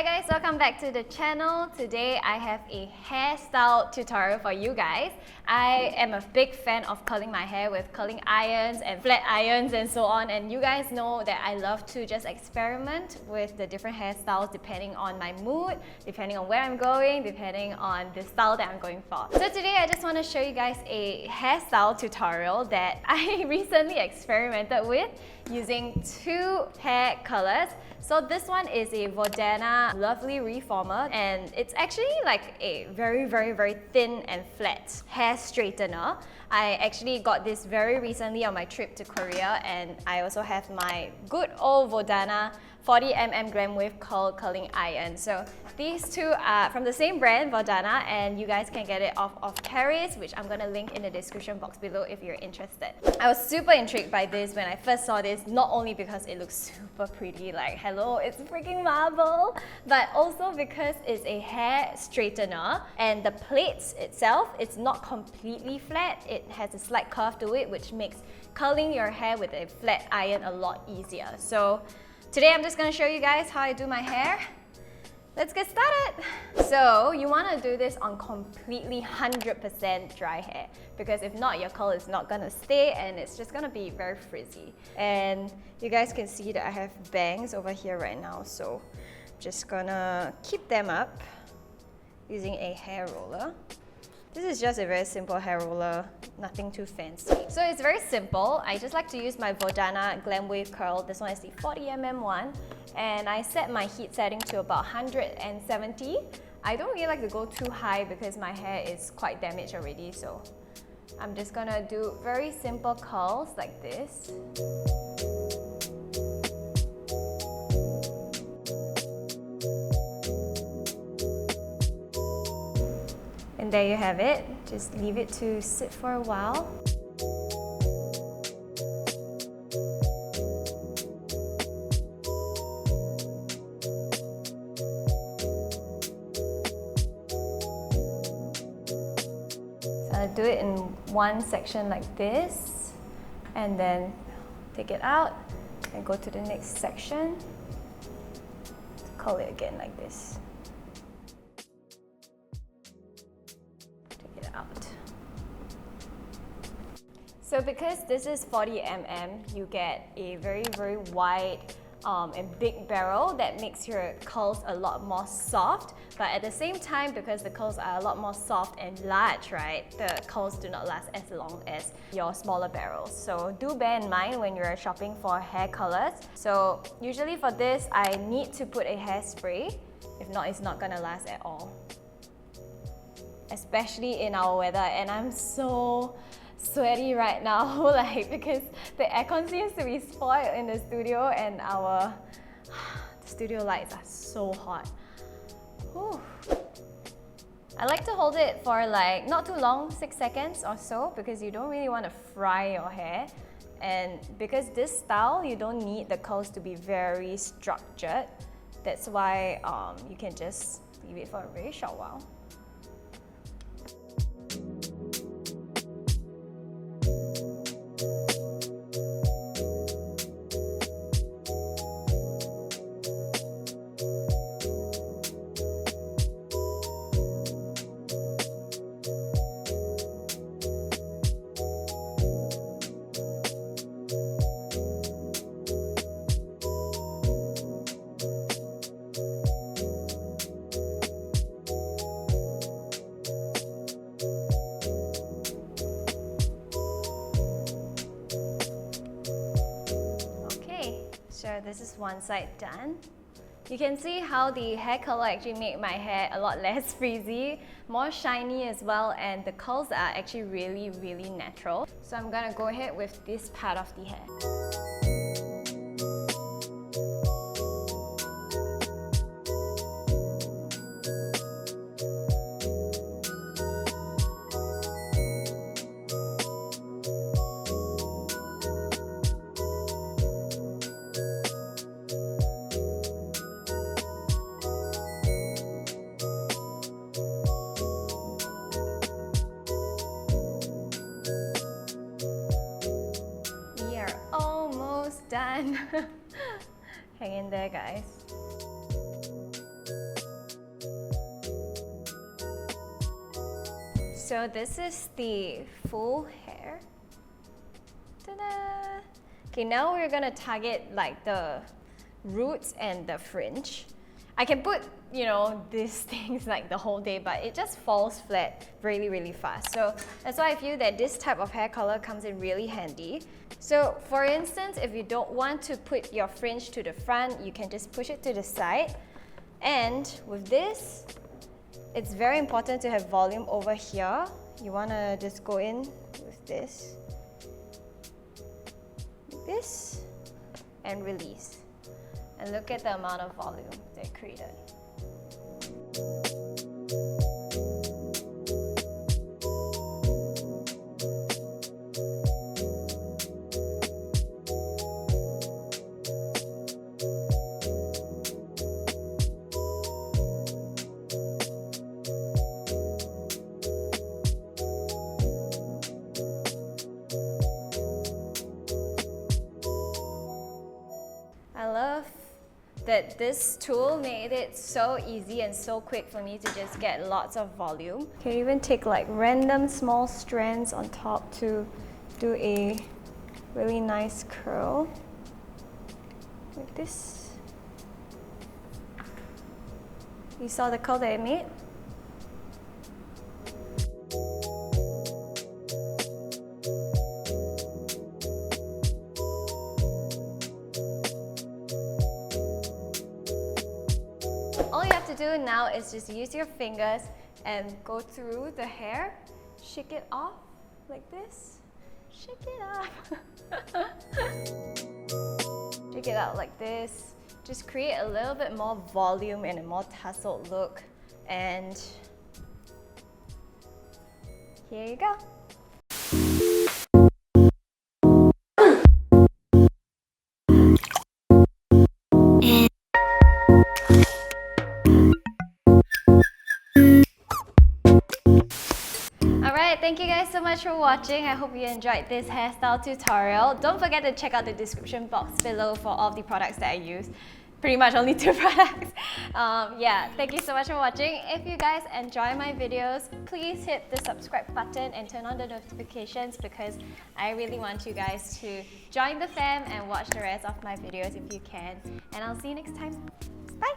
Hi guys, welcome back to the channel. Today I have a hairstyle tutorial for you guys. I am a big fan of curling my hair with curling irons and flat irons and so on, and you guys know that I love to just experiment with the different hairstyles depending on my mood, depending on where I'm going, depending on the style that I'm going for. So today I just want to show you guys a hairstyle tutorial that I recently experimented with using two hair colors. So this one is a Vodana Lovely Reformer, and it's actually like a very thin and flat hair straightener. I actually got this very recently on my trip to Korea, and I also have my good old Vodana 40mm Glam Wave curling iron. So these two are from the same brand, Vodana, and you guys can get it off of Caris, which I'm gonna link in the description box below if you're interested. I was super intrigued by this when I first saw this, not only because it looks super pretty, like hello, it's freaking marble, but also because it's a hair straightener, and the plates itself, it's not completely flat. It has a slight curve to it, which makes curling your hair with a flat iron a lot easier. So today I'm just going to show you guys how I do my hair. Let's get started! So you want to do this on completely 100% dry hair, because if not, your curl is not going to stay and it's just going to be very frizzy. And you guys can see that I have bangs over here right now, so I'm just gonna keep them up using a hair roller. This is just a very simple hair roller, nothing too fancy. So it's very simple. I just like to use my Vodana Glam Wave Curl. This one is the 40mm one. And I set my heat setting to about 170. I don't really like to go too high because my hair is quite damaged already. So I'm just gonna do very simple curls like this. And there you have it. Just leave it to sit for a while. So I'll do it in one section like this, and then take it out and go to the next section. Curl it again like this. Out. So because this is 40mm, you get a very wide and big barrel that makes your curls a lot more soft, but at the same time, because the curls are a lot more soft and large, right, the curls do not last as long as your smaller barrels. So do bear in mind when you're shopping for hair colors. So usually for this, I need to put a hairspray. If not, it's not gonna last at all, especially in our weather. And I'm so sweaty right now, like because the aircon seems to be spoiled in the studio, and the studio lights are so hot. Whew. I like to hold it for like not too long, 6 seconds or so, because you don't really want to fry your hair. And because this style, you don't need the curls to be very structured. That's why you can just leave it for a very short while. So this is one side done. You can see how the hair color actually made my hair a lot less frizzy, more shiny as well, and the curls are actually really natural. So I'm gonna go ahead with this part of the hair. Done. Hang in there, guys. So this is the full hair. Ta-da! Okay, now we're gonna target like the roots and the fringe. I can put, you know, these things like the whole day, but it just falls flat really fast. So that's why I feel that this type of hair color comes in really handy. So for instance, if you don't want to put your fringe to the front, you can just push it to the side. And with this, it's very important to have volume over here. You want to just go in with this, and release. And look at the amount of volume they created. I love that this tool made it so easy and so quick for me to just get lots of volume. You can even take like random small strands on top to do a really nice curl, like this. You saw the curl that I made? All you have to do now is just use your fingers and go through the hair, shake it off like this, shake it off. Shake it out like this. Just create a little bit more volume and a more tasseled look. And here you go. Thank you guys so much for watching. I hope you enjoyed this hairstyle tutorial. Don't forget to check out the description box below for all of the products that I use. Pretty much only 2 products. Yeah, thank you so much for watching. If you guys enjoy my videos, please hit the subscribe button and turn on the notifications because I really want you guys to join the fam and watch the rest of my videos if you can. And I'll see you next time. Bye!